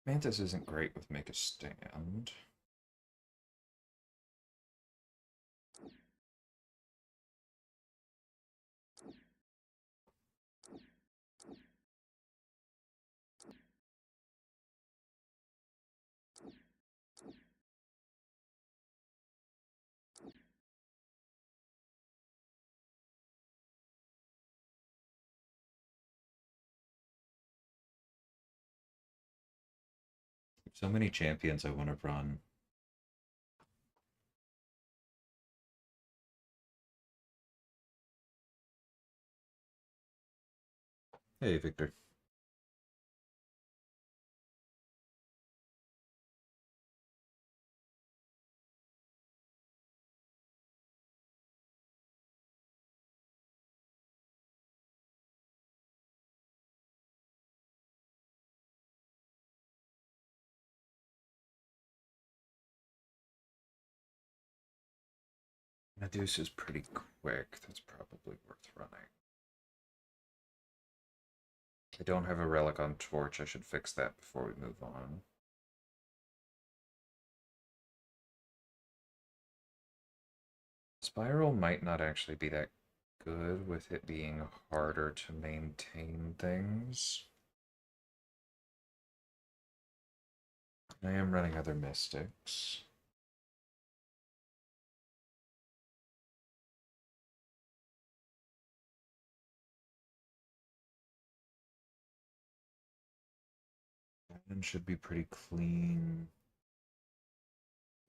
Mantis isn't great with Make a Stand. So many champions I want to run. Hey, Victor. Medusa is pretty quick. That's probably worth running. I don't have a relic on Torch. I should fix that before we move on. Spiral might not actually be that good with it being harder to maintain things. I am running other mystics. And should be pretty clean.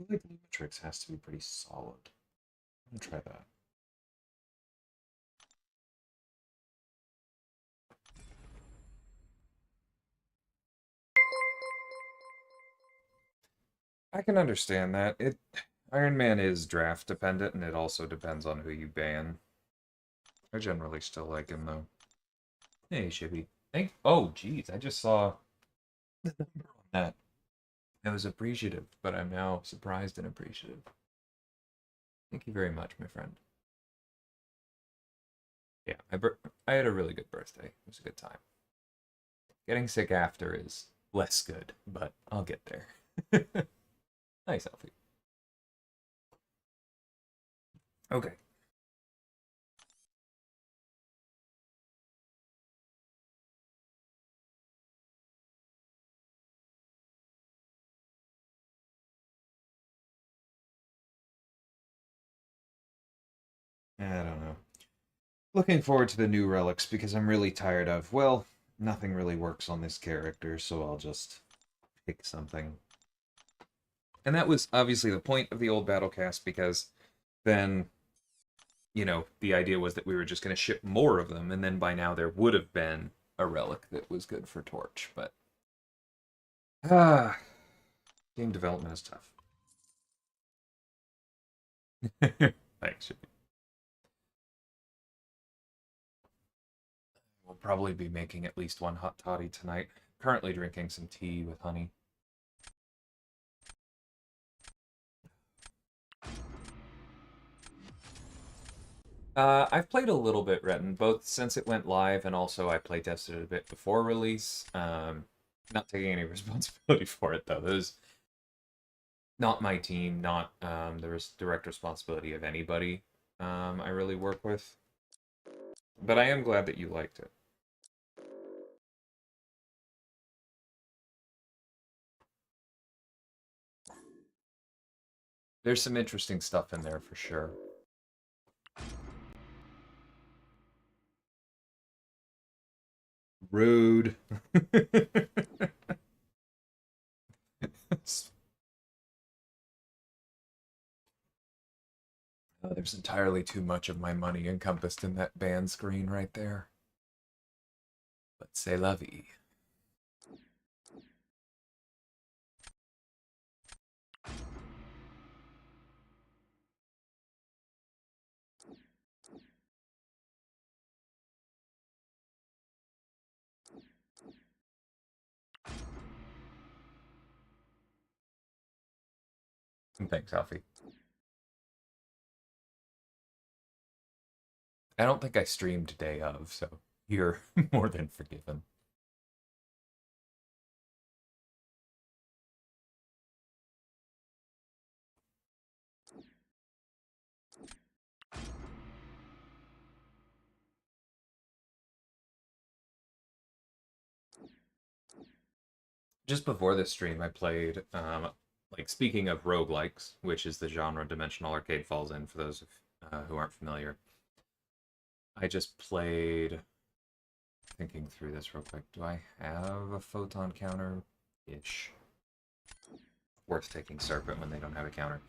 I feel like Lumitrix has to be pretty solid. I'm gonna try that. I can understand that. Iron Man is draft dependent, and it also depends on who you ban. I generally still like him though. Hey, Shibby. Oh, geez, I just saw the number on that. I was appreciative, but I'm now surprised and appreciative. Thank you very much, my friend. Yeah, I had a really good birthday. It was a good time. Getting sick after is less good, but I'll get there. Nice, Alfie. Okay. I don't know. Looking forward to the new relics because I'm really tired of, well, nothing really works on this character, so I'll just pick something. And that was obviously the point of the old Battlecast because then, the idea was that we were just going to ship more of them, and then by now there would have been a relic that was good for Torch, but game development is tough. Thanks. We'll probably be making at least one hot toddy tonight. Currently drinking some tea with honey. I've played a little bit Retin, both since it went live and also I play tested it a bit before release. Not taking any responsibility for it though. There's not my team, not the direct responsibility of anybody I really work with. But I am glad that you liked it. There's some interesting stuff in there for sure. Rude. Oh, there's entirely too much of my money encompassed in that band screen right there. But c'est la vie. And thanks, Alfie. I don't think I streamed day of, so you're more than forgiven. just before this stream, I played, like, speaking of roguelikes, which is the genre Dimensional Arcade falls in, for those who aren't familiar. I just played, thinking through this real quick, do I have a photon counter-ish? Worth taking Serpent when they don't have a counter.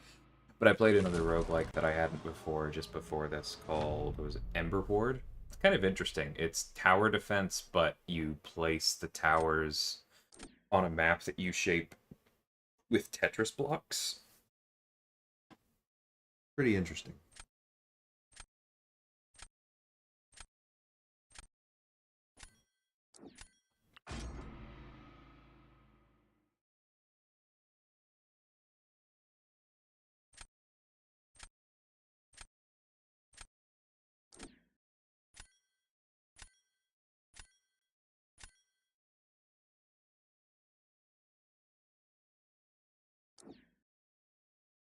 But I played another roguelike that I hadn't before, just before this, called, what was it, Ember Ward? It's kind of interesting. It's tower defense, but you place the towers on a map that you shape with Tetris blocks. Pretty interesting.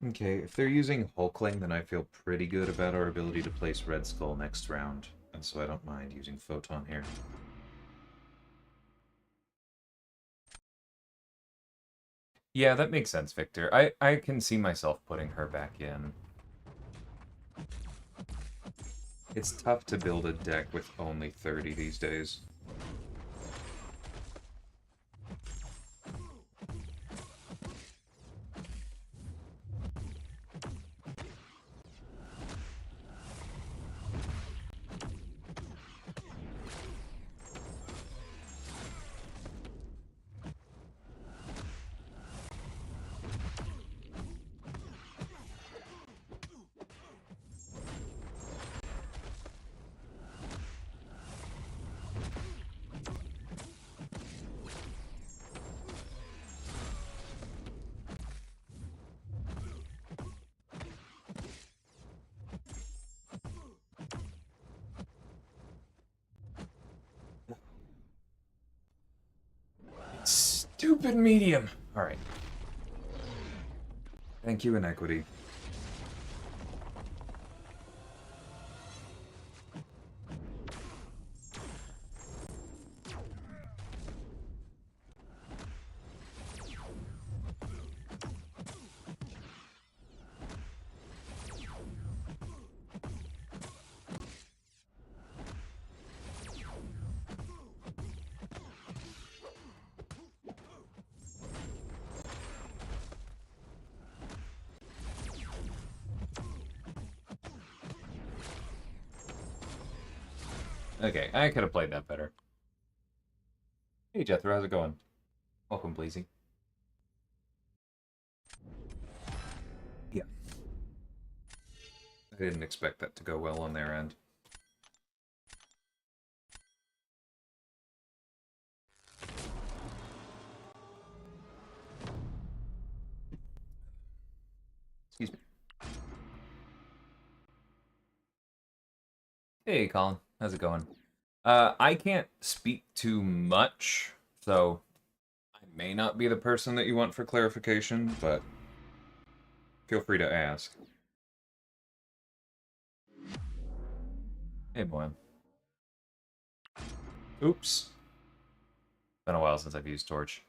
Okay, if they're using Hulkling, then I feel pretty good about our ability to place Red Skull next round, and so I don't mind using Photon here. Yeah, that makes sense, Victor. I can see myself putting her back in. It's tough to build a deck with only 30 these days. Stupid medium! Alright. Thank you, Inequity. Okay, I could have played that better. Hey, Jethro, how's it going? Welcome, Bleezy. Yeah. I didn't expect that to go well on their end. Excuse me. Hey, Colin. How's it going? I can't speak too much, so I may not be the person that you want for clarification, but feel free to ask. hey, boy. Oops. Been a while since I've used Torch.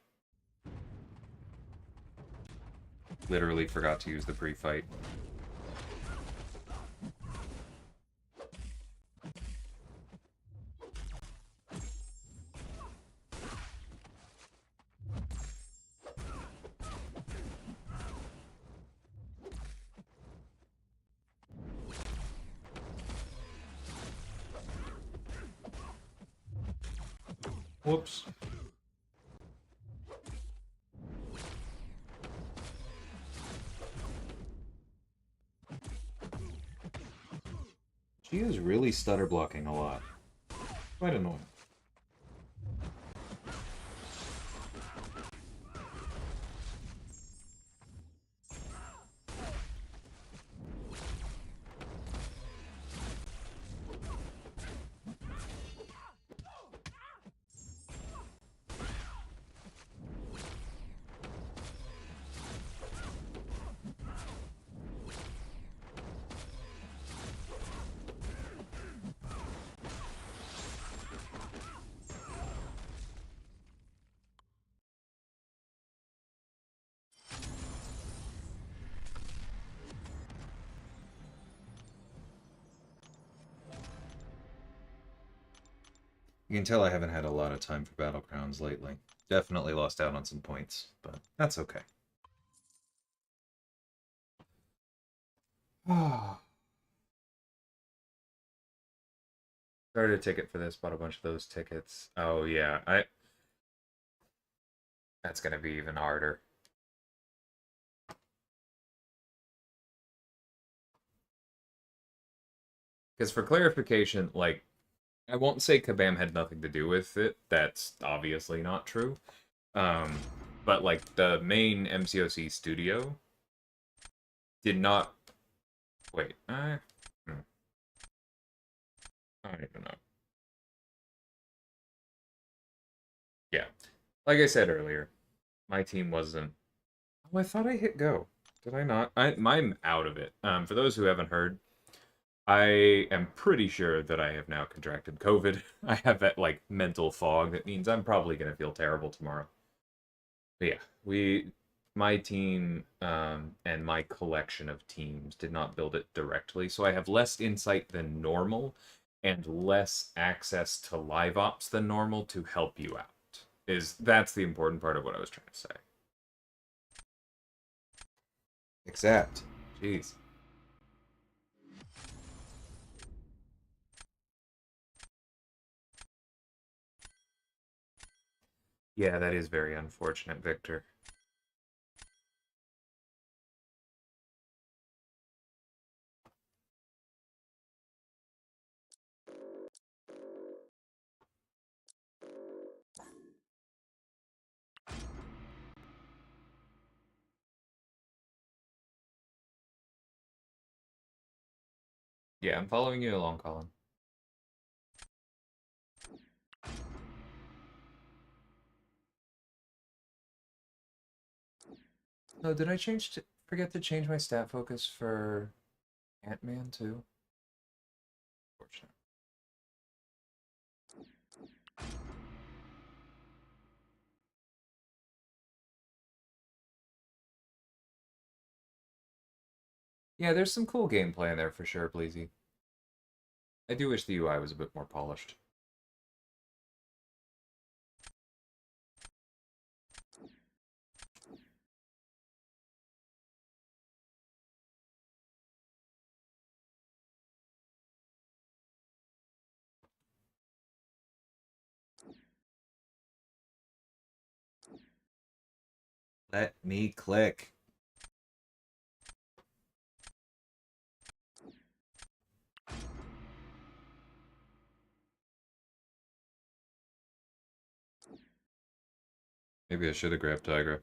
Literally forgot to use the pre-fight. Whoops. She is really stutter blocking a lot. Quite annoying. You can tell I haven't had a lot of time for Battlegrounds lately. Definitely lost out on some points, but that's okay. Started a ticket for this, bought a bunch of those tickets. Oh yeah, that's gonna be even harder. Because for clarification, like, I won't say Kabam had nothing to do with it. That's obviously not true. Um, but like the main MCOC studio did not. Wait, I don't even know. Yeah, like I said earlier, my team wasn't. Oh, I thought I hit go. Did I not? I'm out of it. For those who haven't heard, I am pretty sure that I have now contracted COVID. I have that like mental fog that means I'm probably gonna feel terrible tomorrow. But yeah, my team, and my collection of teams did not build it directly, so I have less insight than normal and less access to live ops than normal to help you out. That's the important part of what I was trying to say. Except. Jeez. Yeah, that is very unfortunate, Victor. Yeah, I'm following you along, Colin. Oh, did I forget to change my stat focus for Ant-Man too? Fortunate. Yeah, there's some cool gameplay in there for sure, Bleezy. I do wish the UI was a bit more polished. Let me click. Maybe I should have grabbed Tigra.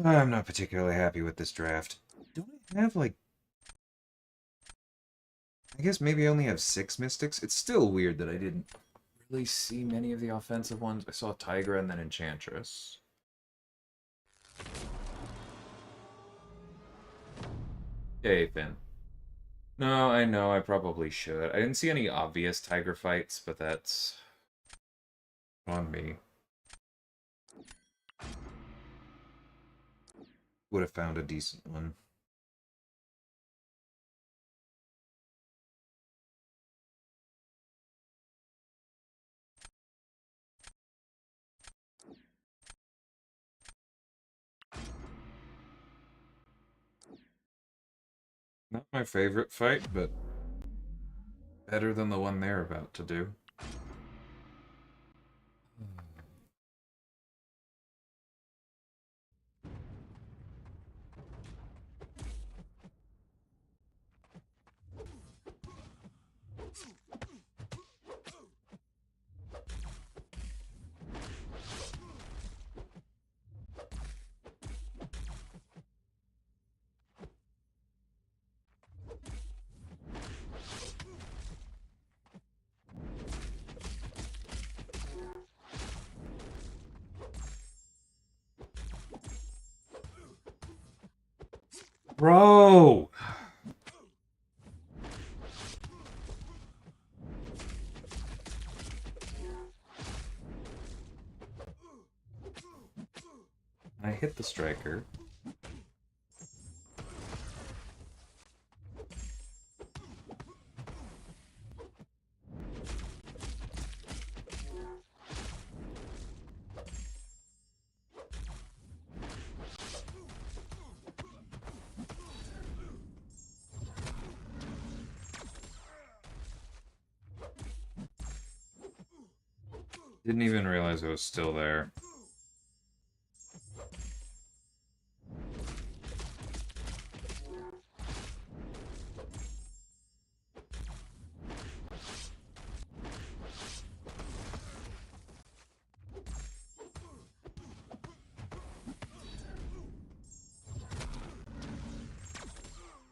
I'm not particularly happy with this draft. Don't I have, like... I guess maybe I only have 6 Mystics? It's still weird that I didn't Really see many of the offensive ones. I saw Tigra and then Enchantress. Yay, Finn. No, I know, I probably should. I didn't see any obvious Tiger fights, but that's on me. would have found a decent one. Not my favorite fight, but better than the one they're about to do. Bro! I hit the striker. Didn't even realize it was still there.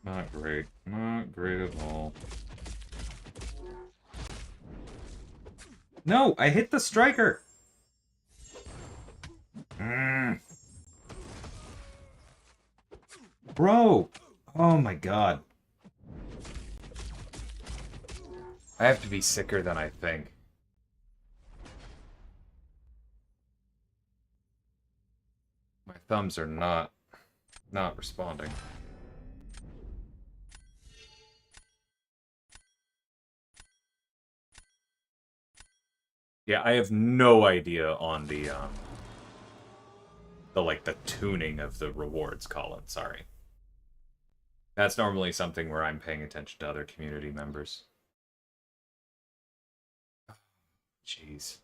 Not great. Not great at all. No, I hit the striker! Bro! Oh my god. I have to be sicker than I think. My thumbs are not responding. Yeah, I have no idea on the the tuning of the rewards, Colin, sorry. That's normally something where I'm paying attention to other community members. Jeez.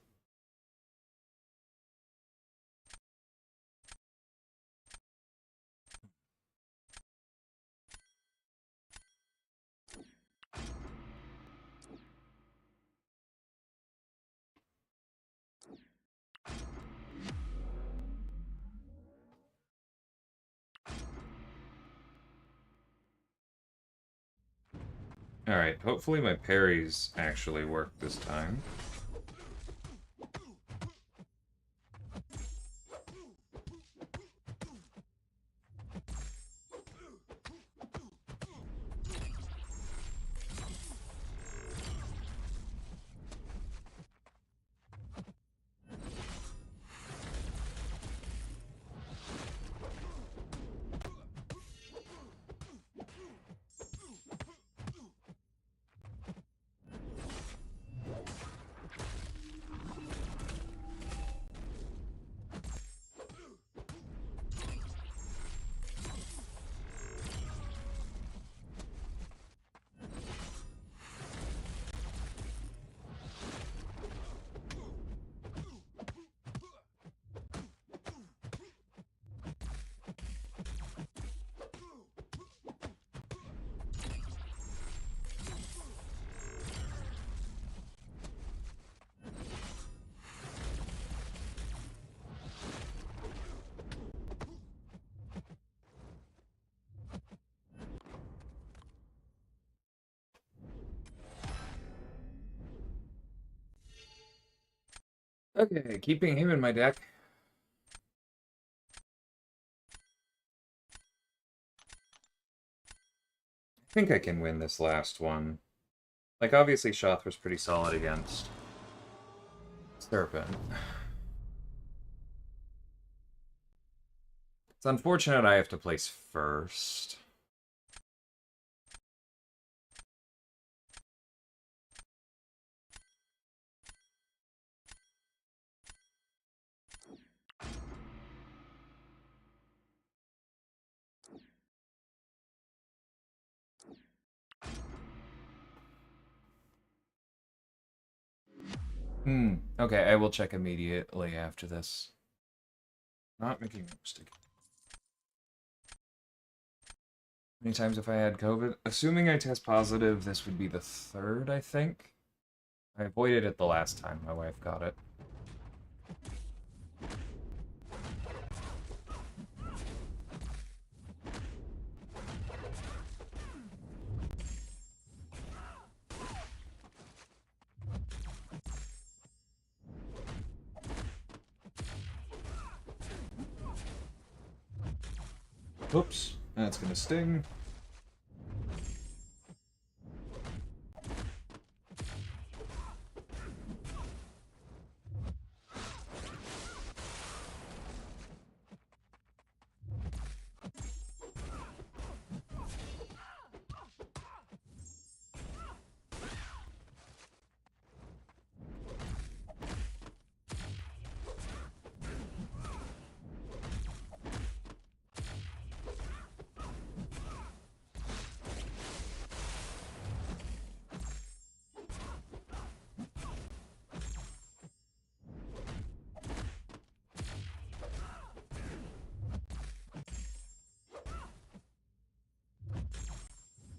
Alright, hopefully my parries actually work this time. Okay, keeping him in my deck. I think I can win this last one. Like, obviously Shothra's pretty solid against Serpent. It's unfortunate I have to place first. Okay, I will check immediately after this. Not making a mistake. Many times if I had COVID, assuming I test positive, this would be the third, I think. I avoided it the last time my wife got it. Oops. That's gonna sting.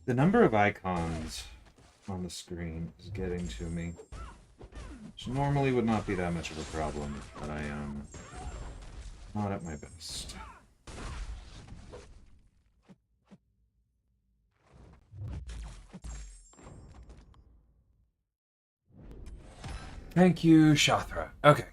The number of icons on the screen is getting to me. Which normally would not be that much of a problem, but I am not at my best. Thank you, Shathra. Okay.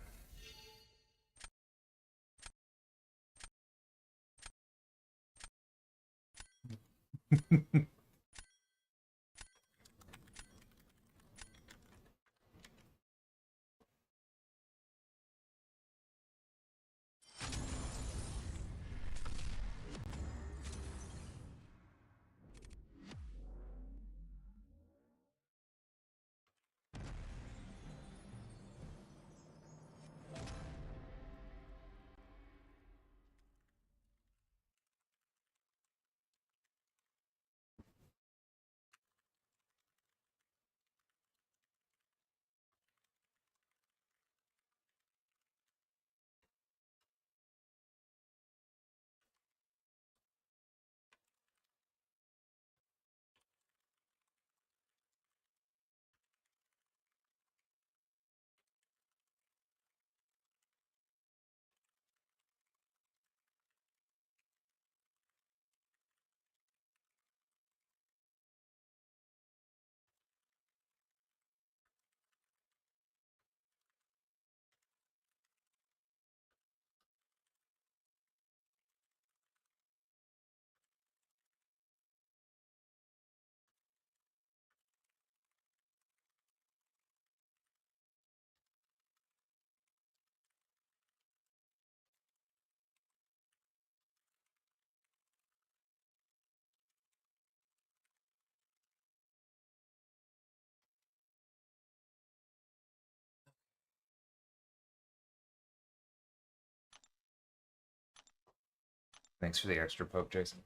Thanks for the extra poke, Jason.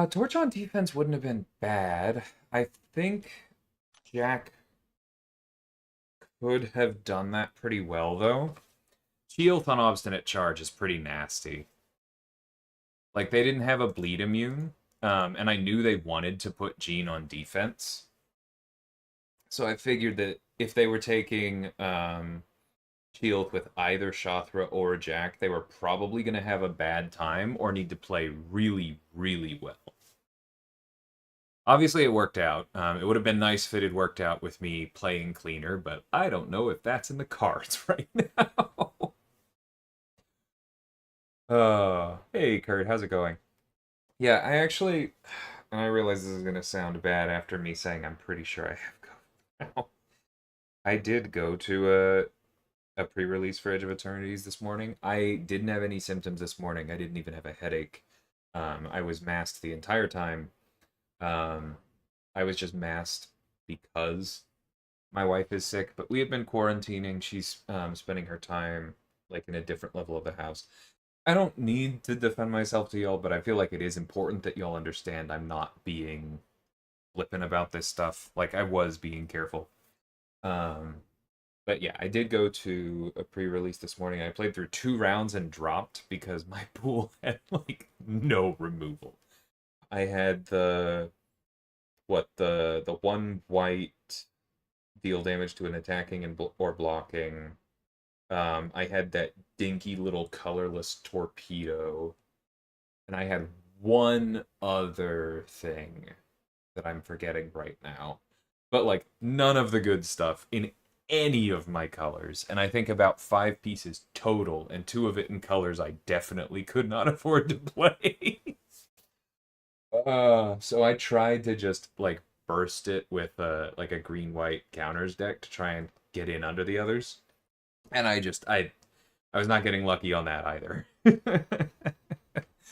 Torch on defense wouldn't have been bad. I think Jack could have done that pretty well, though. Shield on Obstinate Charge is pretty nasty. Like, they didn't have a bleed immune, and I knew they wanted to put Jean on defense. So I figured that if they were taking Shield with either Shathra or Jack, they were probably going to have a bad time or need to play really, really well. Obviously, it worked out. It would have been nice if it had worked out with me playing cleaner, but I don't know if that's in the cards right now. Hey, Kurt, how's it going? Yeah, I actually, and I realize this is going to sound bad after me saying I'm pretty sure I have COVID now. I did go to a pre-release for Edge of Eternities this morning. I didn't have any symptoms this morning. I didn't even have a headache. I was masked the entire time. I was just masked because my wife is sick, but we have been quarantining. She's spending her time like in a different level of the house. I don't need to defend myself to y'all, but I feel like it is important that y'all understand I'm not being flippant about this stuff. Like, I was being careful. But yeah, I did go to a pre-release this morning. I played through 2 rounds and dropped because my pool had like no removal. I had the one white deal damage to an attacking and or blocking. I had that dinky little colorless torpedo, and I had one other thing that I'm forgetting right now. But like none of the good stuff in any of my colors, and I think about 5 pieces total, and 2 of it in colors I definitely could not afford to play. So I tried to just like burst it with like a green white counters deck to try and get in under the others. And I was not getting lucky on that either.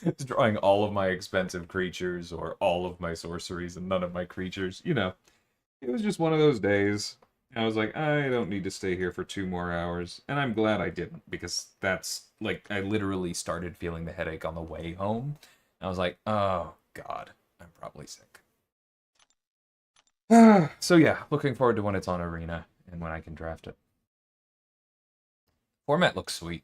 It's drawing all of my expensive creatures or all of my sorceries and none of my creatures. It was just one of those days. I was like, I don't need to stay here for 2 more hours. And I'm glad I didn't, because that's like, I literally started feeling the headache on the way home. I was like, oh, God, I'm probably sick. So yeah, looking forward to when it's on Arena and when I can draft it. Format looks sweet.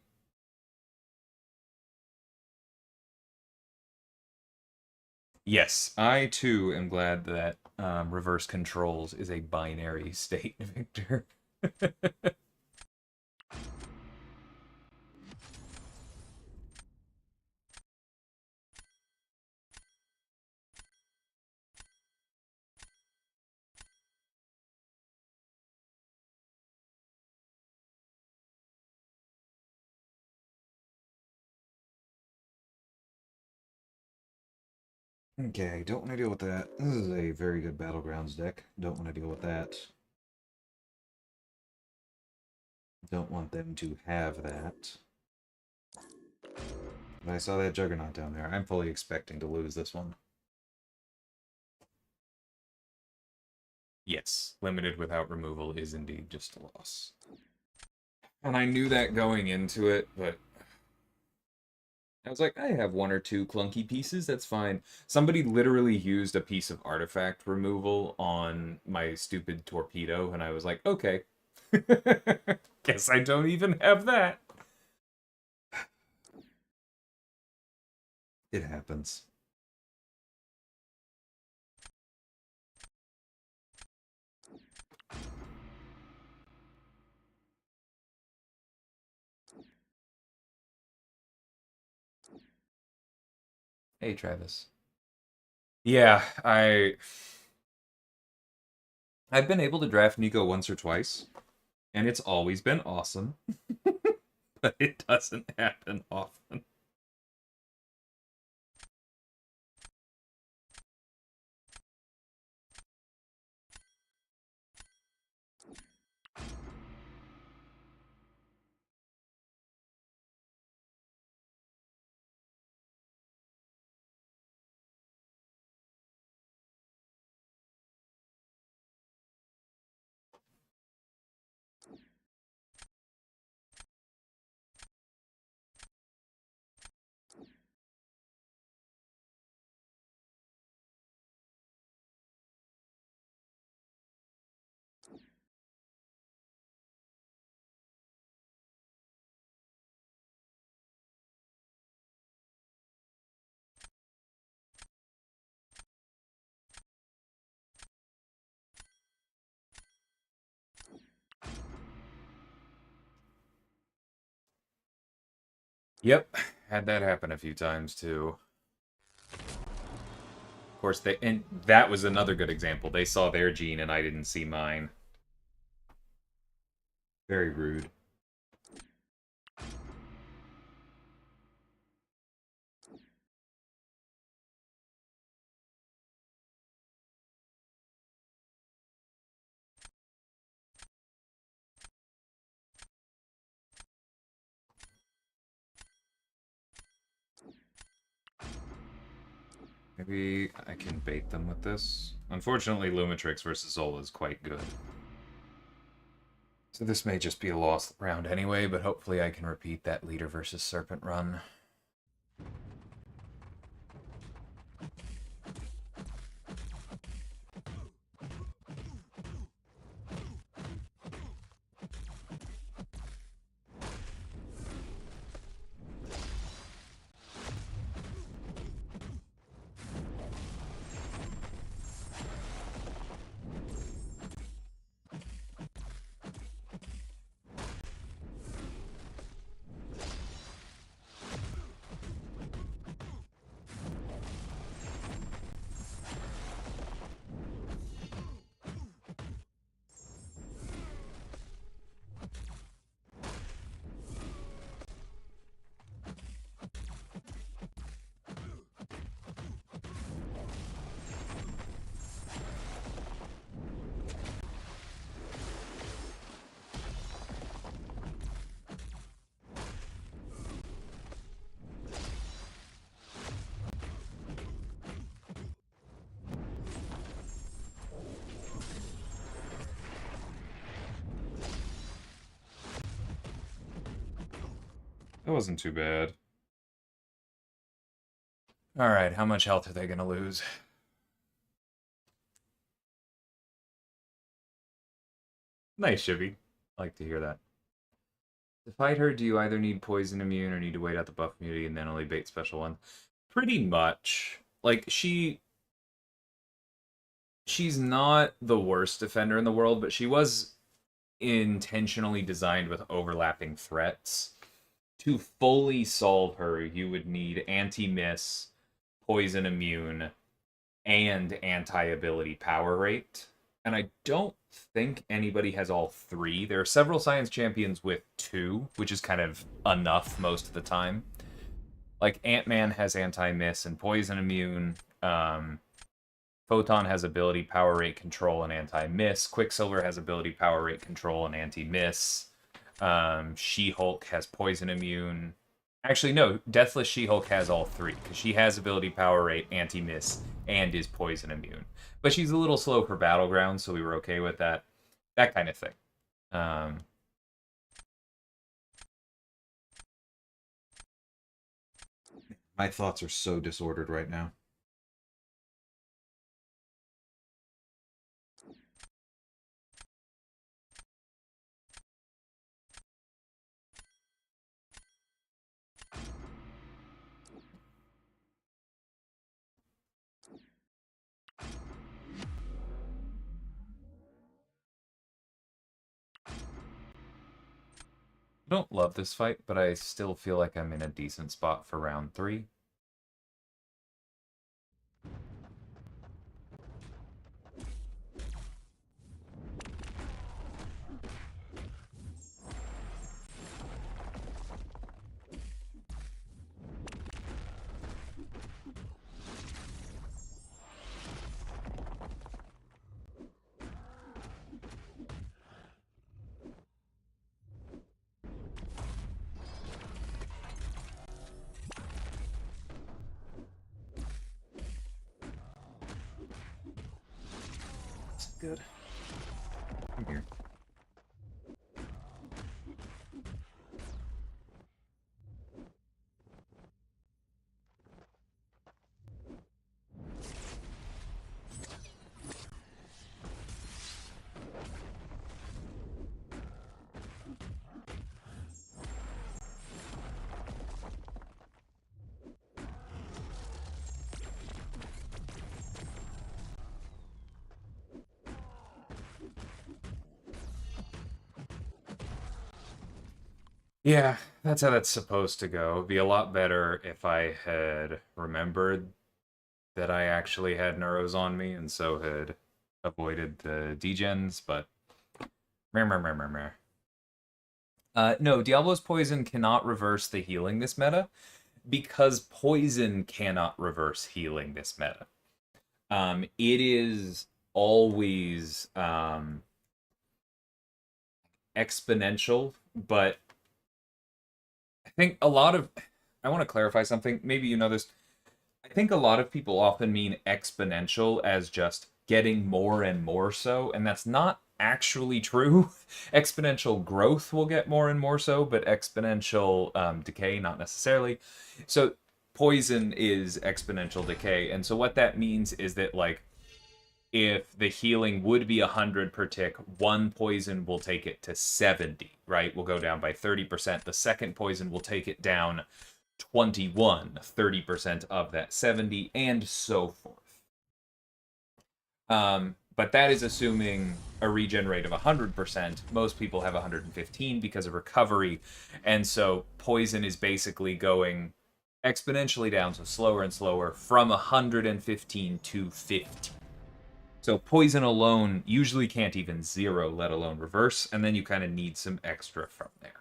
Yes, I too am glad that reverse controls is a binary state, Victor. Okay, don't want to deal with that. This is a very good Battlegrounds deck. Don't want to deal with that. Don't want them to have that. But I saw that Juggernaut down there. I'm fully expecting to lose this one. Yes, limited without removal is indeed just a loss. And I knew that going into it, but I was like, I have one or two clunky pieces, that's fine. Somebody literally used a piece of artifact removal on my stupid torpedo, and I was like, okay. Guess I don't even have that. It happens. Hey, Travis. Yeah, I've been able to draft Nico once or twice, and it's always been awesome, but it doesn't happen often. Yep, had that happen a few times too. Of course, and that was another good example. They saw their gene and I didn't see mine. Very rude. Maybe I can bait them with this. Unfortunately, Lumitrix versus Zola is quite good. So this may just be a lost round anyway, but hopefully I can repeat that leader versus serpent run. wasn't too bad. Alright, how much health are they gonna lose? Nice, Shivy. Like to hear that. To fight her, do you either need poison immune or need to wait out the buff immunity and then only bait special one? Pretty much. Like, she's not the worst defender in the world, but she was intentionally designed with overlapping threats. To fully solve her, you would need anti-miss, poison immune, and anti-ability power rate. And I don't think anybody has all three. There are several science champions with two, which is kind of enough most of the time. Like Ant-Man has anti-miss and poison immune. Photon has ability power rate control and anti-miss. Quicksilver has ability power rate control and anti-miss. She-Hulk has poison immune. Actually, no, Deathless She-Hulk has all three, because she has ability power rate, anti-miss, and is poison immune. But she's a little slow for Battlegrounds, so we were okay with that. That kind of thing. My thoughts are so disordered right now. I don't love this fight, but I still feel like I'm in a decent spot for round 3. Good. Come here. Yeah, that's how that's supposed to go. It'd be a lot better if I had remembered that I actually had Neuros on me and so had avoided the degens, but meh, meh, meh, meh, meh. No, Diablo's Poison cannot reverse the healing this meta because Poison cannot reverse healing this meta. It is always exponential, but I think a lot of... I want to clarify something. Maybe you know this. I think a lot of people often mean exponential as just getting more and more so, and that's not actually true. Exponential growth will get more and more so, but exponential decay, not necessarily. So poison is exponential decay, and so what that means is that, like, if the healing would be 100 per tick, one poison will take it to 70, right? Will go down by 30%. The second poison will take it down 21, 30% of that 70, and so forth. But that is assuming a regen rate of 100%. Most people have 115 because of recovery, and so poison is basically going exponentially down, so slower and slower, from 115 to 50. So poison alone usually can't even zero, let alone reverse, and then you kind of need some extra from there.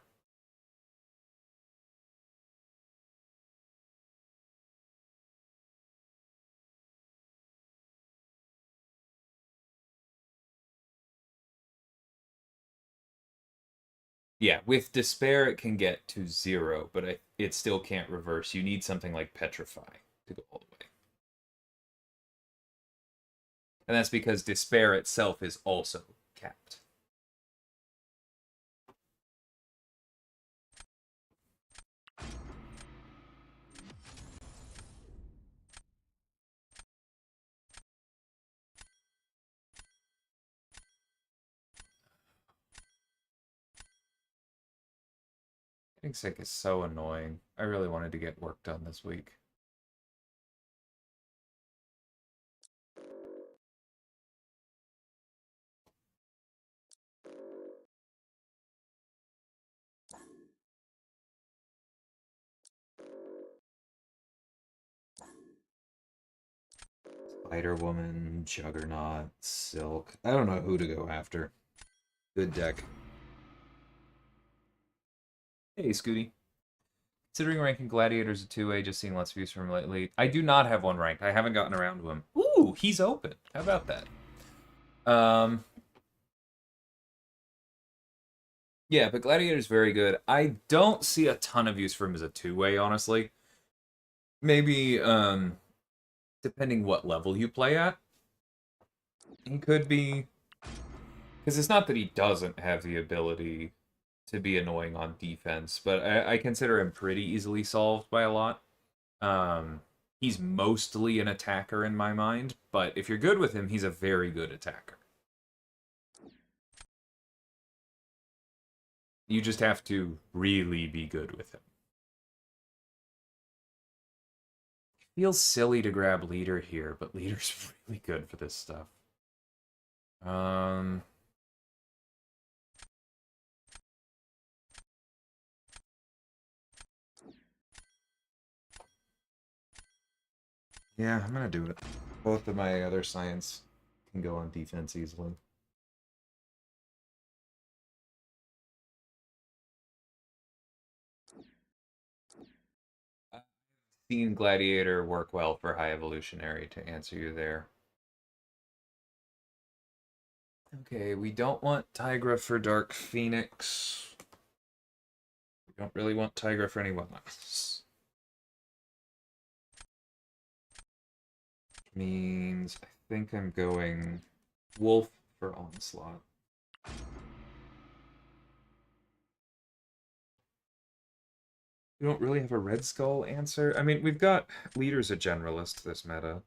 Yeah, with despair it can get to 0, but it still can't reverse. You need something like petrify to go all the way. And that's because despair itself is also capped. Getting sick is so annoying. I really wanted to get work done this week. Spider-Woman, Juggernaut, Silk. I don't know who to go after. Good deck. Hey, Scooty. Considering ranking Gladiators a 2A, just seeing lots of views from him lately. I do not have one ranked. I haven't gotten around to him. Ooh, he's open. How about that? Yeah, but Gladiator's very good. I don't see a ton of use for him as a 2-way, honestly. Maybe, depending what level you play at. He could be... Because it's not that he doesn't have the ability to be annoying on defense, but I consider him pretty easily solved by a lot. He's mostly an attacker in my mind, but if you're good with him, he's a very good attacker. You just have to really be good with him. Feels silly to grab leader here, but leader's really good for this stuff. Yeah, I'm gonna do it. Both of my other science can go on defense easily. I've seen Gladiator work well for High Evolutionary, to answer you there. Okay, we don't want Tigra for Dark Phoenix. We don't really want Tigra for anyone else. Means I think I'm going Wolf for Onslaught. We don't really have a Red Skull answer. I mean, we've got Leader's a generalist this meta.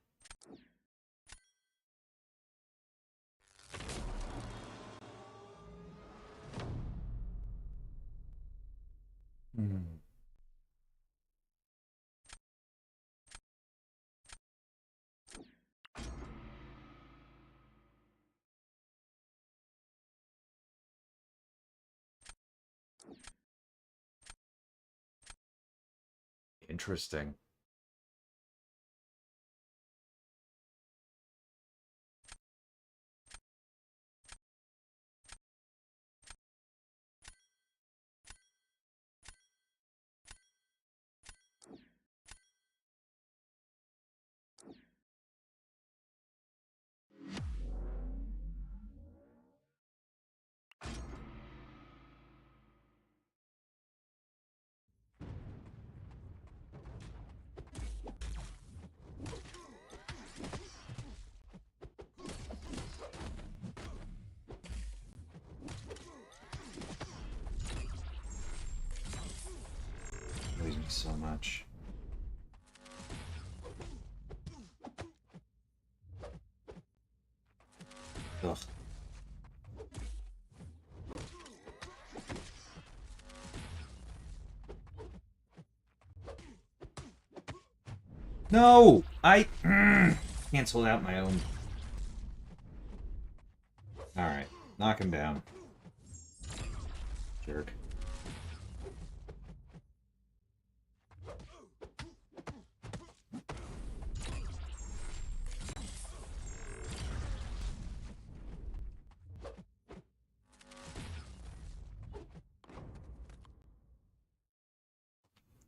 Interesting. Annoys me so much. Ugh. No! I canceled out my own. Alright, knock him down. Jerk.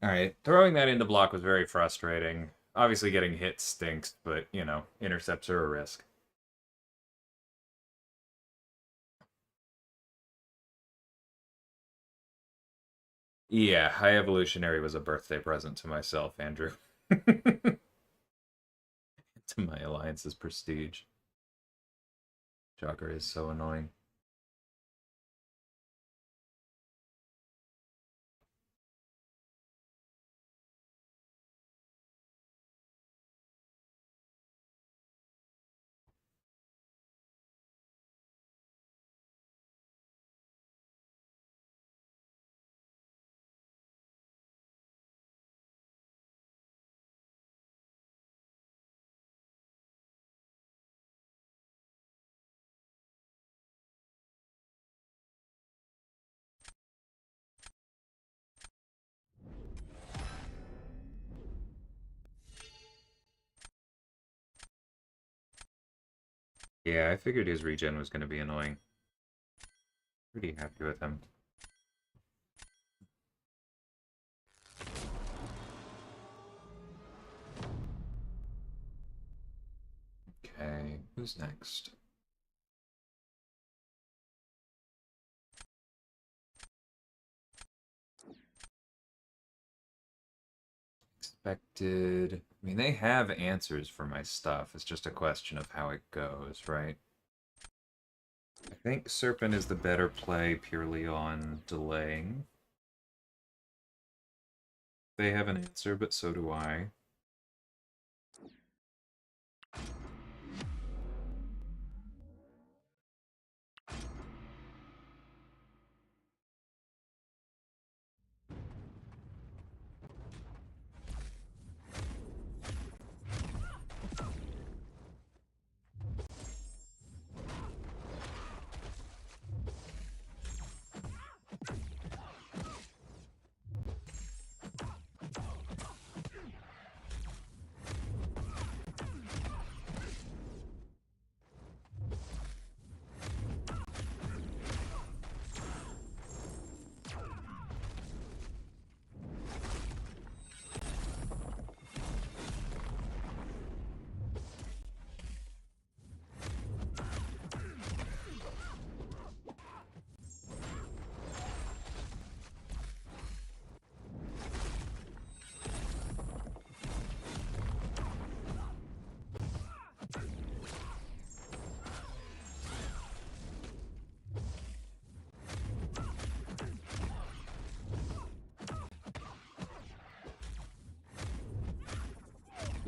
Alright, throwing that into block was very frustrating. Obviously getting hit stinks, but, you know, intercepts are a risk. Yeah, High Evolutionary was a birthday present to myself, Andrew. To my alliance's prestige. Shocker is so annoying. Yeah, I figured his regen was going to be annoying. Pretty happy with him. Okay, who's next? Expected. I mean, they have answers for my stuff. It's just a question of how it goes, right? I think Serpent is the better play purely on delaying. They have an answer, but so do I.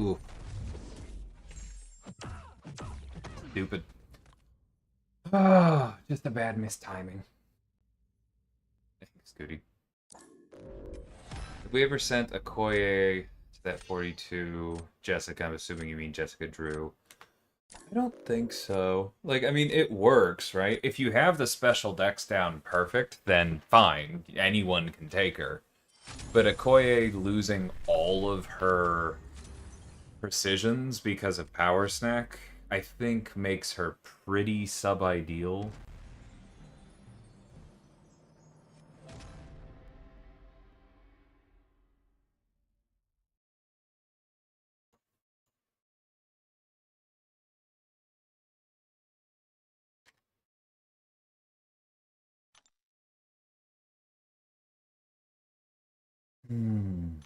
Ooh, stupid. Ah, just a bad mistiming. Thanks, Goody. Have we ever sent a Koye to that 42? Jessica, I'm assuming you mean Jessica Drew. I don't think so. Like, I mean, it works, right? If you have the special decks down perfect, then fine. Anyone can take her. But Okoye losing all of her precisions because of Power Snack, I think makes her pretty sub-ideal. Hmm.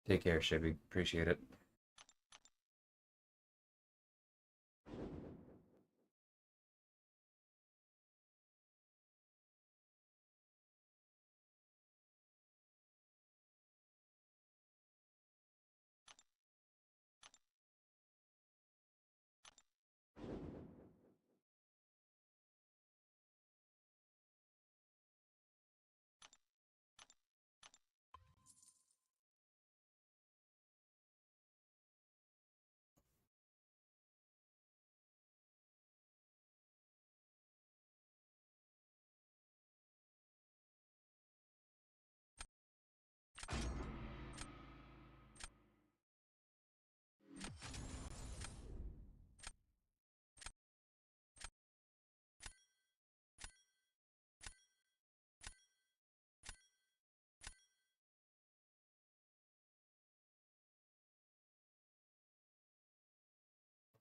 Take care, Shibby. Appreciate it.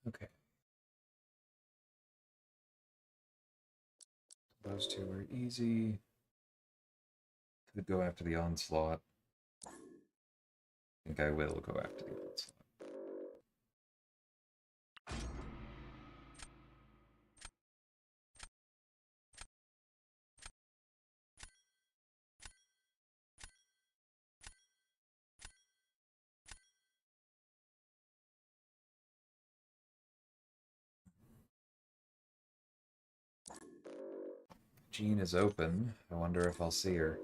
Okay. Those two are easy. Could go after the onslaught. I think I will go after the onslaught. Jean is open. I wonder if I'll see her.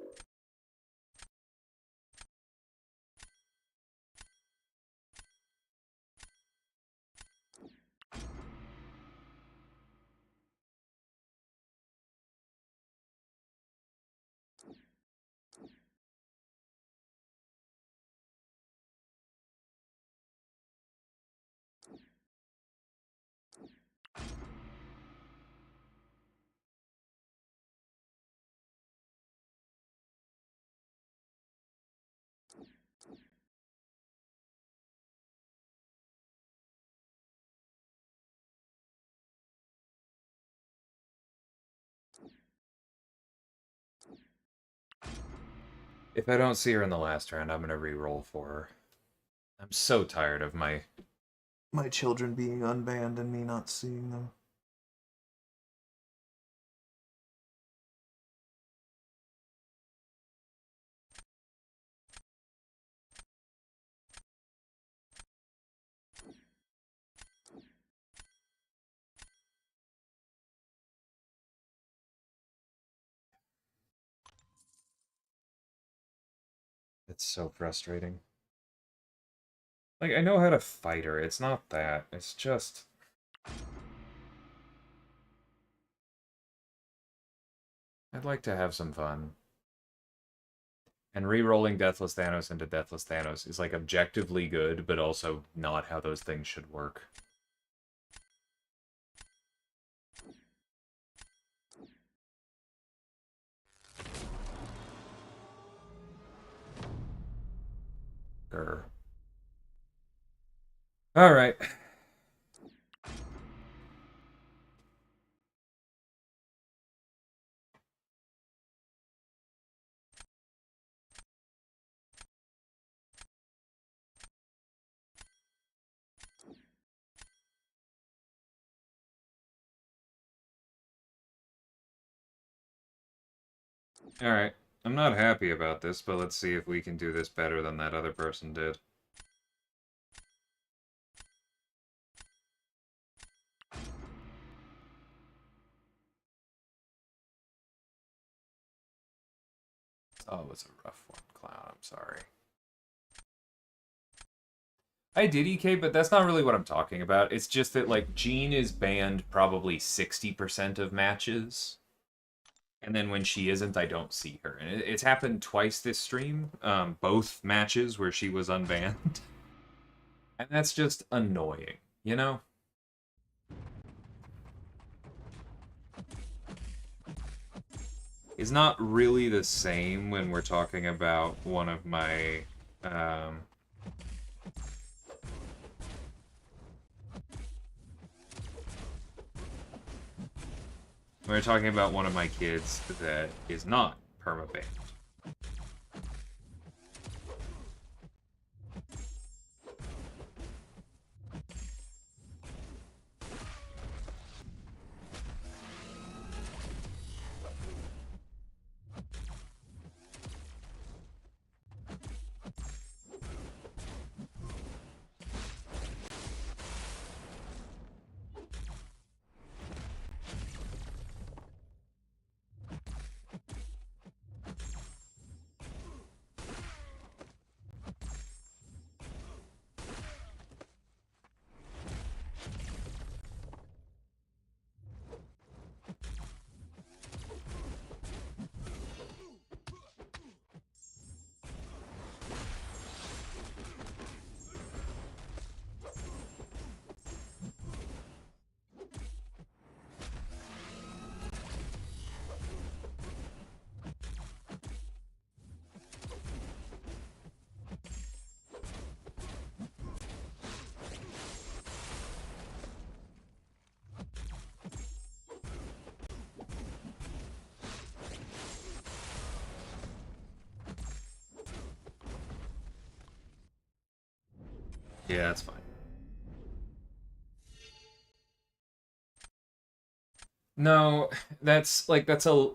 If I don't see her in the last round, I'm gonna re-roll for her. I'm so tired of my children being unbanned and me not seeing them. It's so frustrating. Like, I know how to fight her. It's not that. It's just... I'd like to have some fun. And re-rolling Deathless Thanos into Deathless Thanos is, like, objectively good, but also not how those things should work. Grr. Alright. Alright. I'm not happy about this, but let's see if we can do this better than that other person did. Oh, it was a rough one, Clown. I'm sorry. I did EK, but that's not really what I'm talking about. It's just that, like, Jean is banned probably 60% of matches. And then when she isn't, I don't see her. And it's happened twice this stream. Both matches where she was unbanned. And that's just annoying, you know? It's not really the same when we're talking about one of my... we're talking about one of my kids that is not permabanned. Yeah, that's fine. No, that's like that's a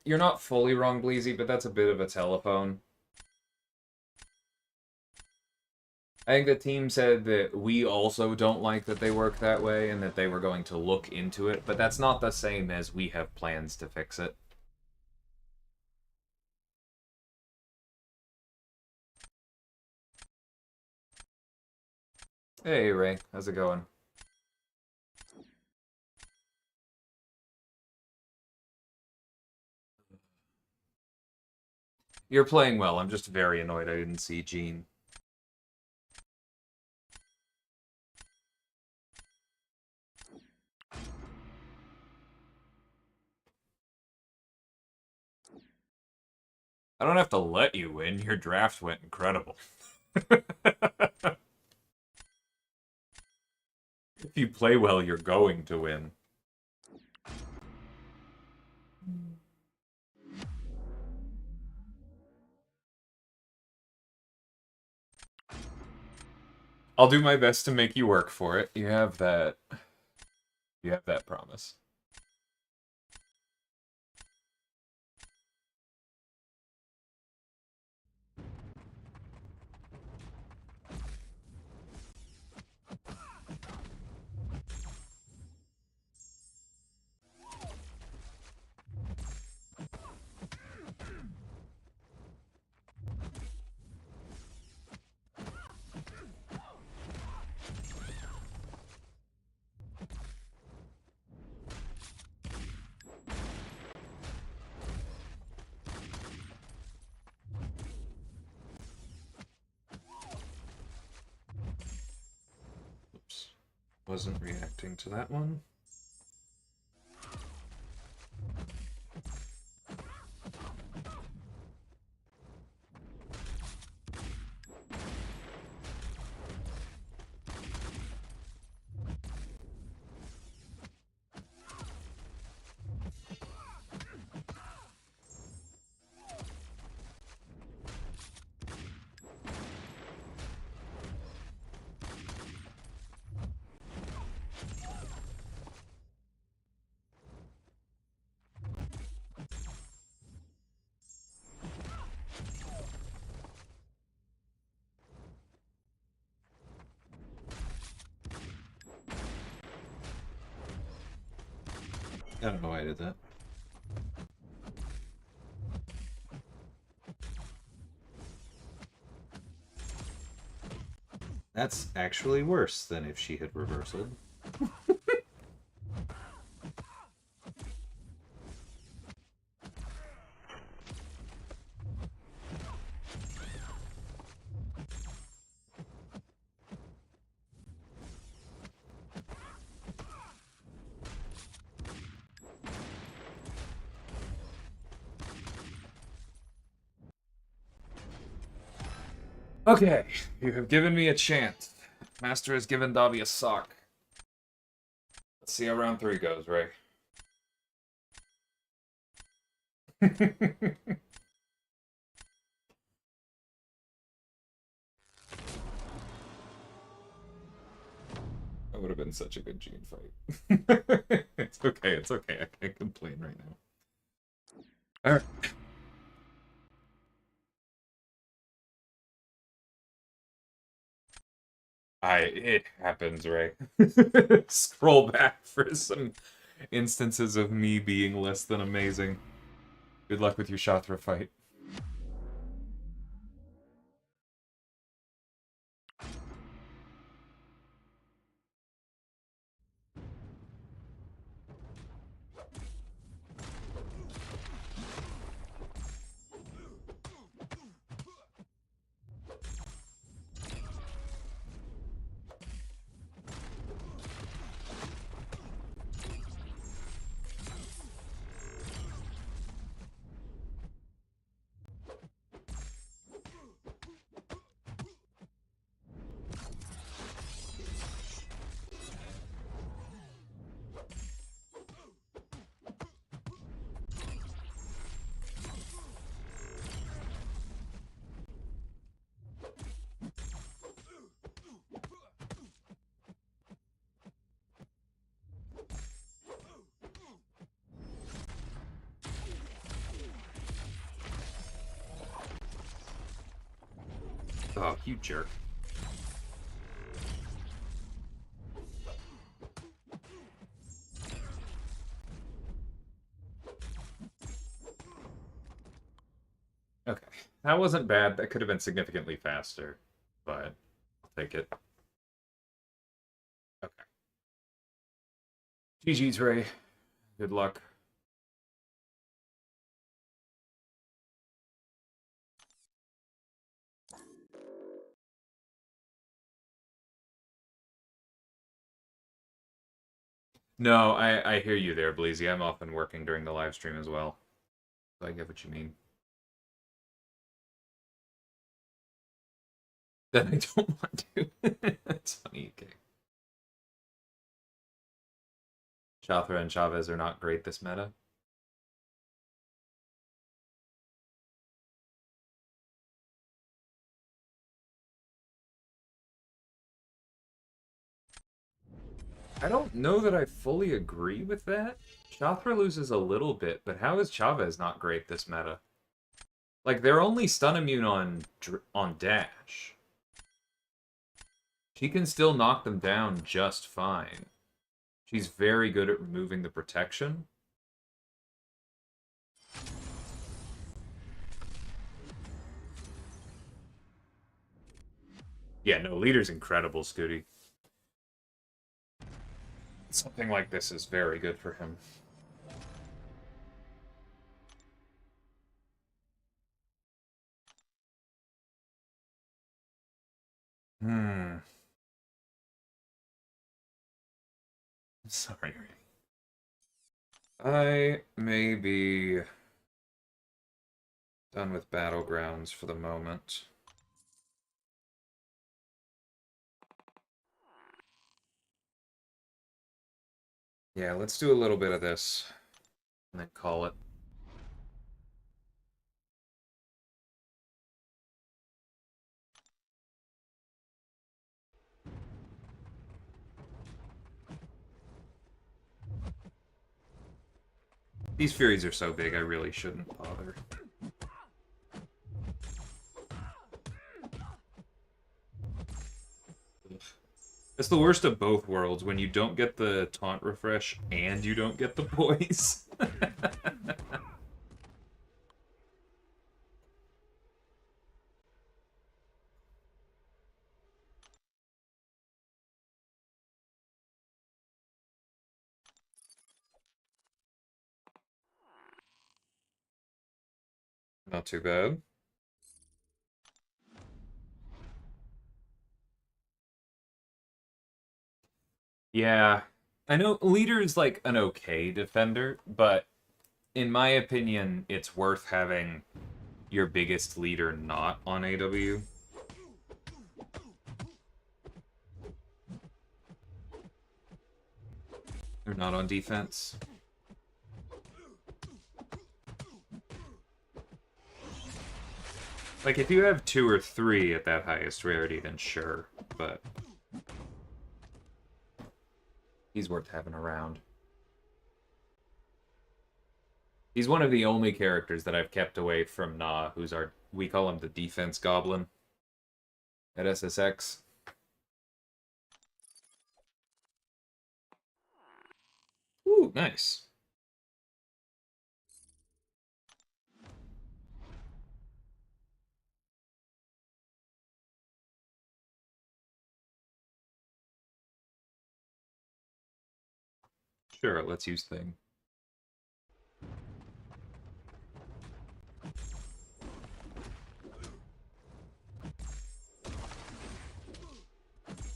you're not fully wrong, Bleezy, but that's a bit of a telephone. I think the team said that we also don't like that they work that way and that they were going to look into it, but that's not the same as we have plans to fix it. Hey, Ray, how's it going? You're playing well. I'm just very annoyed I didn't see Jean. I don't have to let you win. Your draft went incredible. If you play well, you're going to win. I'll do my best to make you work for it. You have that. You have that promise. Oops. Wasn't reacting to that one. I don't know why I did that. That's actually worse than if she had reversaled. Okay, you have given me a chance. Master has given Davi a sock. Let's see how round 3 goes, Ray. That would have been such a good Gene fight. It's okay, it's okay. I can't complain right now. Alright. It happens, Ray. Scroll back for some instances of me being less than amazing. Good luck with your Shatra fight. Oh, you jerk. Okay. That wasn't bad. That could have been significantly faster, but I'll take it. Okay. GG's, Ray. Good luck. No, I hear you there, Bleezy. I'm often working during the live stream as well. So I get what you mean. Then I don't want to. That's funny, okay. Chathra and Chavez are not great this meta. I don't know that I fully agree with that. Shothra loses a little bit, but how is Chavez not great this meta? Like, they're only stun immune on dash. She can still knock them down just fine. She's very good at removing the protection. Yeah, no, Leader's incredible, Scooty. Something like this is very good for him. Sorry. I may be done with Battlegrounds for the moment. Yeah, let's do a little bit of this and then call it. These Furies are so big, I really shouldn't bother. It's the worst of both worlds, when you don't get the taunt refresh and you don't get the poise. Not too bad. Yeah, I know Leader is like an okay defender, but in my opinion, it's worth having your biggest leader not on AW. They're not on defense. Like, if you have 2 or 3 at that highest rarity, then sure, but he's worth having around. He's one of the only characters that I've kept away from Na, who's we call him the defense goblin at SSX. Ooh, nice. Sure, let's use Thing.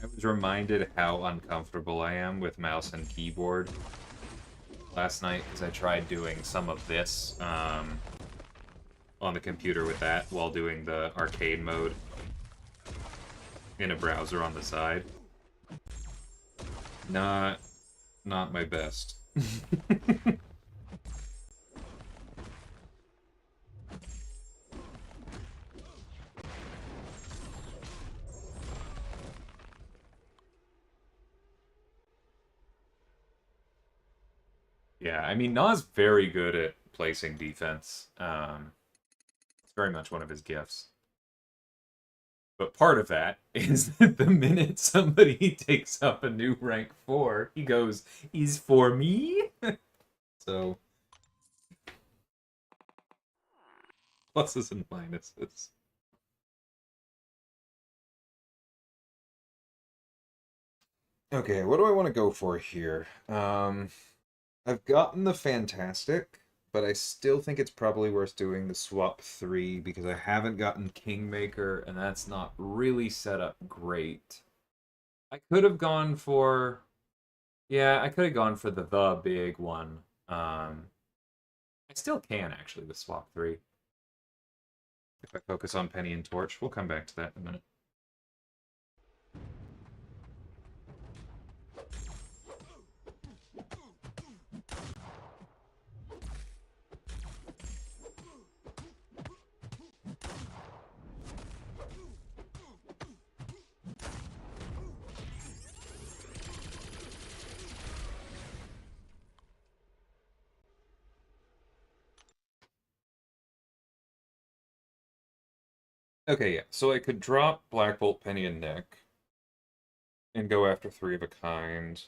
I was reminded how uncomfortable I am with mouse and keyboard last night because I tried doing some of this on the computer with that while doing the arcade mode in a browser on the side. Not my best. Yeah, I mean, Na's very good at placing defense. It's very much one of his gifts. But part of that is that the minute somebody takes up a new rank 4, he goes, "He's for me?" So, pluses and minuses. Okay, what do I want to go for here? I've gotten the Fantastic, but I still think it's probably worth doing the Swap 3 because I haven't gotten Kingmaker, and that's not really set up great. I could have gone for... Yeah, I could have gone for the big one. I still can, actually, with Swap 3. If I focus on Penny and Torch, we'll come back to that in a minute. Okay, yeah. So I could drop Black Bolt, Penny, and Nick, and go after three of a kind.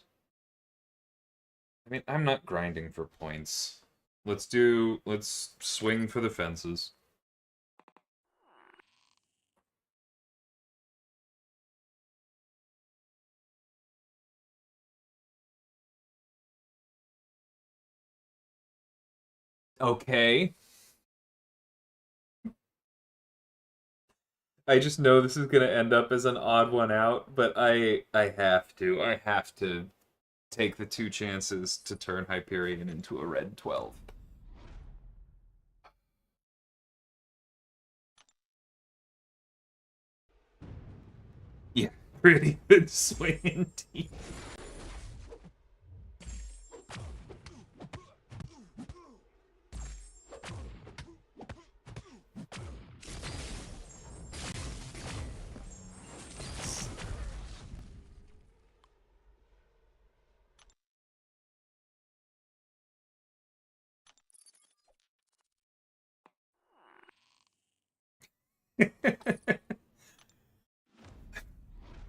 I mean, I'm not grinding for points. Let's swing for the fences. Okay. I just know this is gonna end up as an odd one out, but I have to. I have to take the two chances to turn Hyperion into a red 12. Yeah, pretty good swing indeed.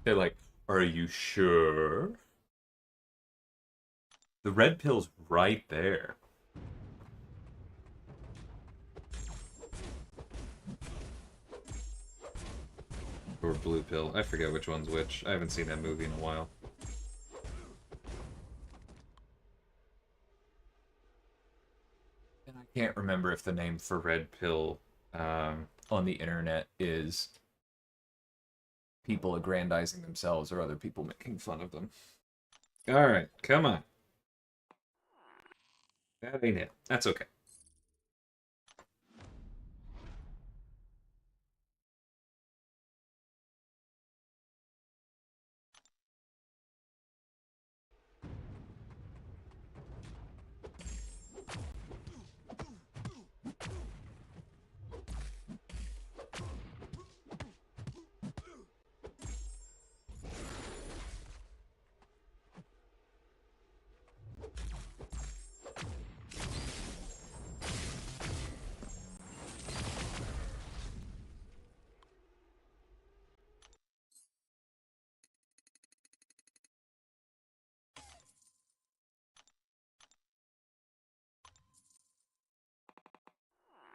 They're like, are you sure? The red pill's right there. Or blue pill. I forget which one's which. I haven't seen that movie in a while. And I can't remember if the name for red pill on the internet is people aggrandizing themselves or other people making fun of them. Alright, come on. That ain't it. That's okay.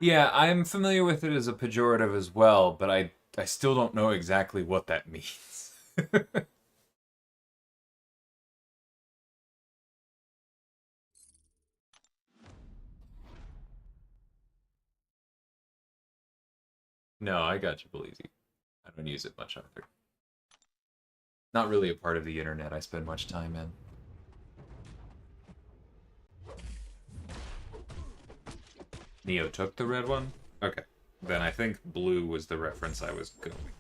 Yeah, I'm familiar with it as a pejorative as well, but I still don't know exactly what that means. No, I got you, Belizy. I don't use it much either. Not really a part of the internet I spend much time in. Neo took the red one? Okay. Then I think blue was the reference I was going for.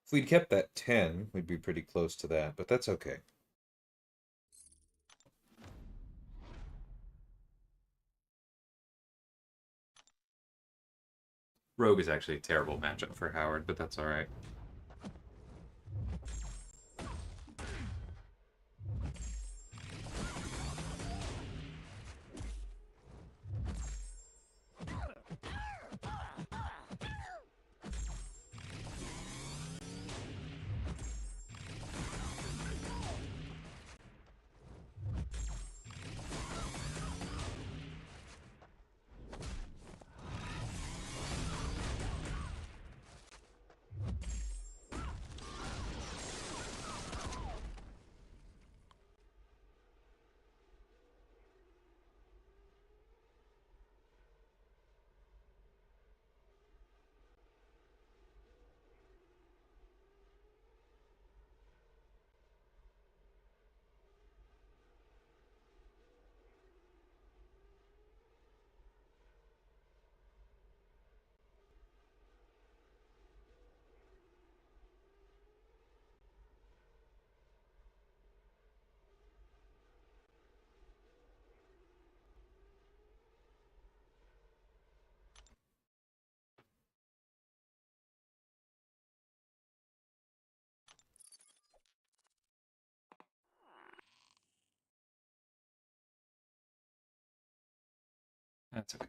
If we'd kept that 10, we'd be pretty close to that, but that's okay. Rogue is actually a terrible matchup for Howard, but that's alright. That's okay.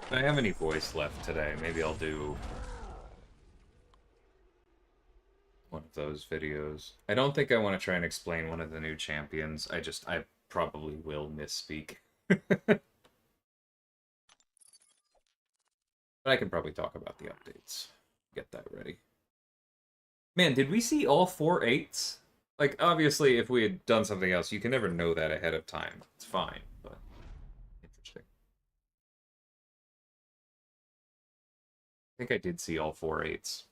If I have any voice left today, maybe I'll do one of those videos. I don't think I want to try and explain one of the new champions. I probably will misspeak. But I can probably talk about the updates. Get that ready. Man, did we see all 4/8s? Like, obviously, if we had done something else, you can never know that ahead of time. It's fine, but interesting. I think I did see all 4/8s.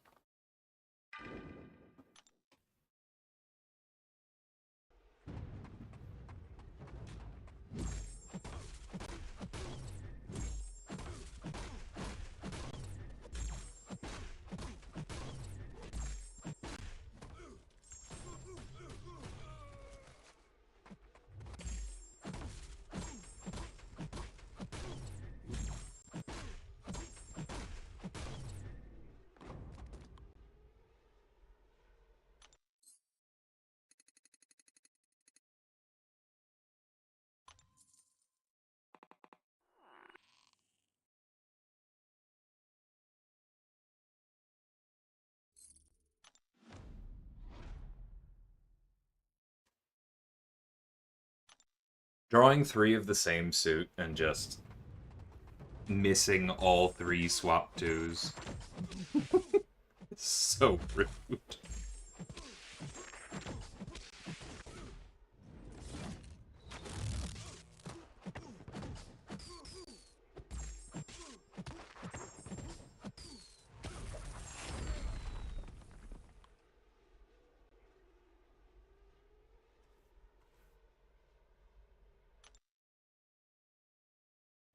Drawing 3 of the same suit and just missing all 3 swap 2s. So rude.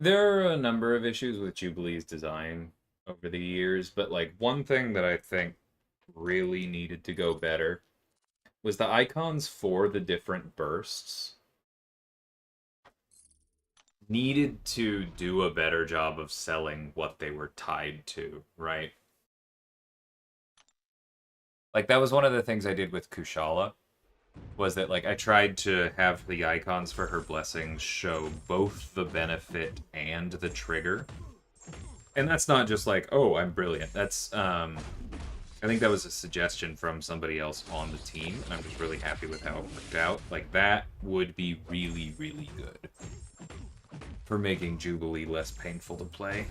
There are a number of issues with Jubilee's design over the years, but like one thing that I think really needed to go better was the icons for the different bursts needed to do a better job of selling what they were tied to, right? Like that was one of the things I did with Kushala, was that like I tried to have the icons for her blessings show both the benefit and the trigger. And that's not just like, oh, I'm brilliant. That's I think that was a suggestion from somebody else on the team, and I'm just really happy with how it worked out. Like that would be really, really good for making Jubilee less painful to play.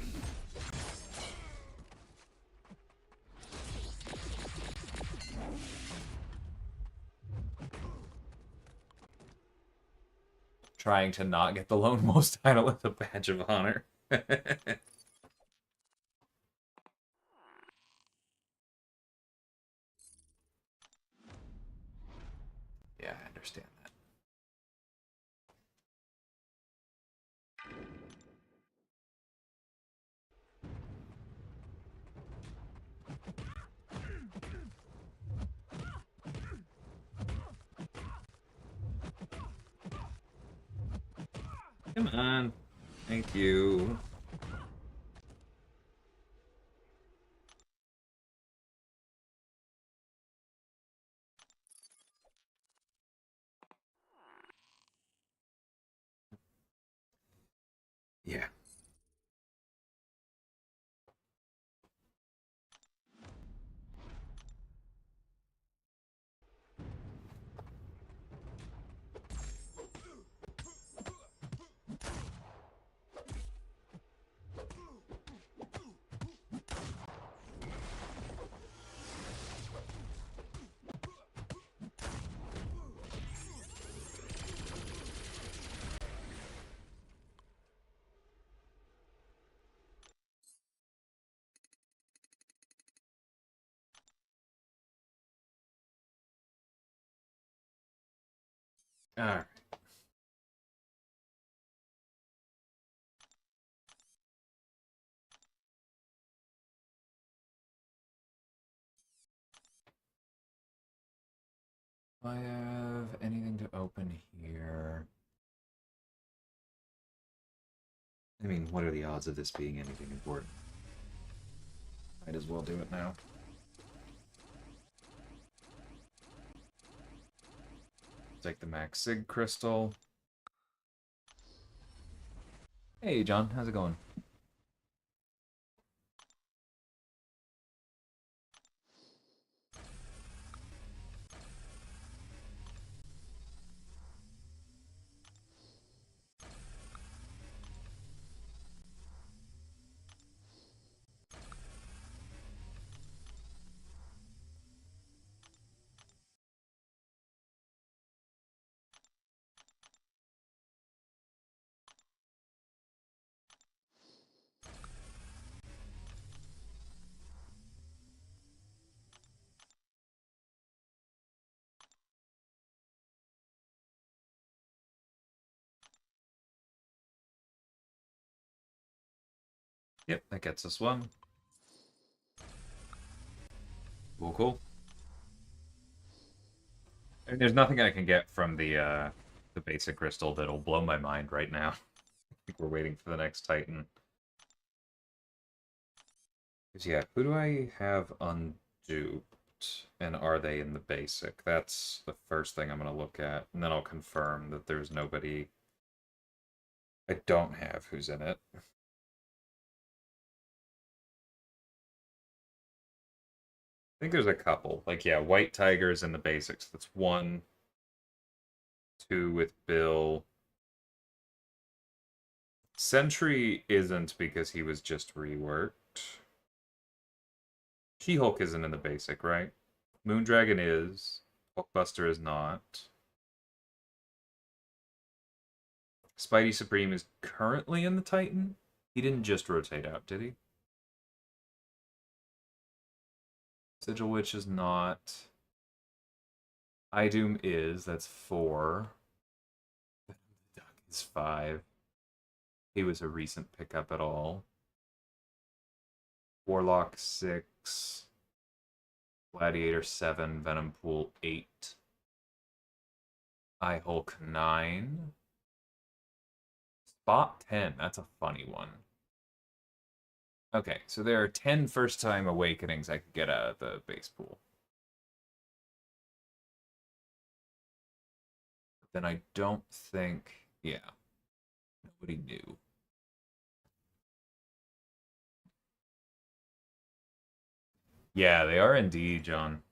Trying to not get the lone wolf title with a badge of honor. Yeah, I understand that. Come on. Thank you. Yeah. All right. Do I have anything open here. I mean, what are the odds of this being anything important? Might as well do it now. Take the Max Sig crystal. Hey, John, how's it going? Yep, that gets us one. Cool, cool. I mean, there's nothing I can get from the basic crystal that'll blow my mind right now. I think we're waiting for the next Titan. Because, yeah, who do I have unduped? And are they in the basic? That's the first thing I'm going to look at. And then I'll confirm that there's nobody I don't have who's in it. I think there's a couple. Like, yeah, White Tiger's in the basics. That's 1, 2 with Bill. Sentry isn't because he was just reworked. She-Hulk isn't in the basic, right? Moondragon is. Hulkbuster is not. Spidey Supreme is currently in the Titan. He didn't just rotate out, did he? Sigil Witch is not. Idoom is. That's 4. Duck is 5. He was a recent pickup at all. Warlock 6. Gladiator 7. Venompool 8. Hulk 9. Spot 10. That's a funny one. Okay, so there are 10 first-time awakenings I could get out of the base pool. But then I don't think... Yeah. Nobody knew. Yeah, they are indeed, John.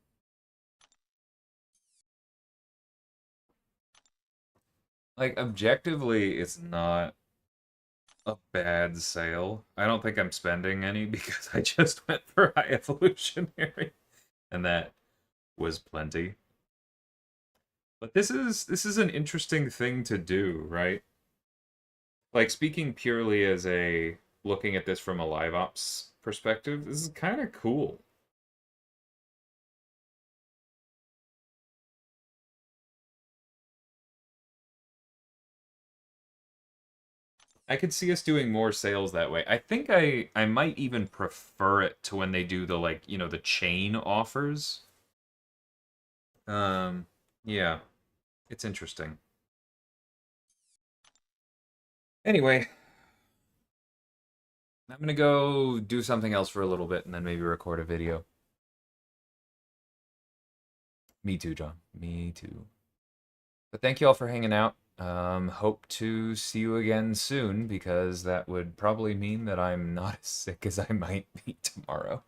Like, objectively, it's not a bad sale. I don't think I'm spending any because I just went for High Evolutionary, and that was plenty. But this is an interesting thing to do, right? Like, speaking purely as a looking at this from a live ops perspective, this is kind of cool. I could see us doing more sales that way. I think I might even prefer it to when they do the, like, you know, the chain offers. Yeah. It's interesting. Anyway, I'm gonna go do something else for a little bit and then maybe record a video. Me too, John. Me too. But thank you all for hanging out. Hope to see you again soon because that would probably mean that I'm not as sick as I might be tomorrow.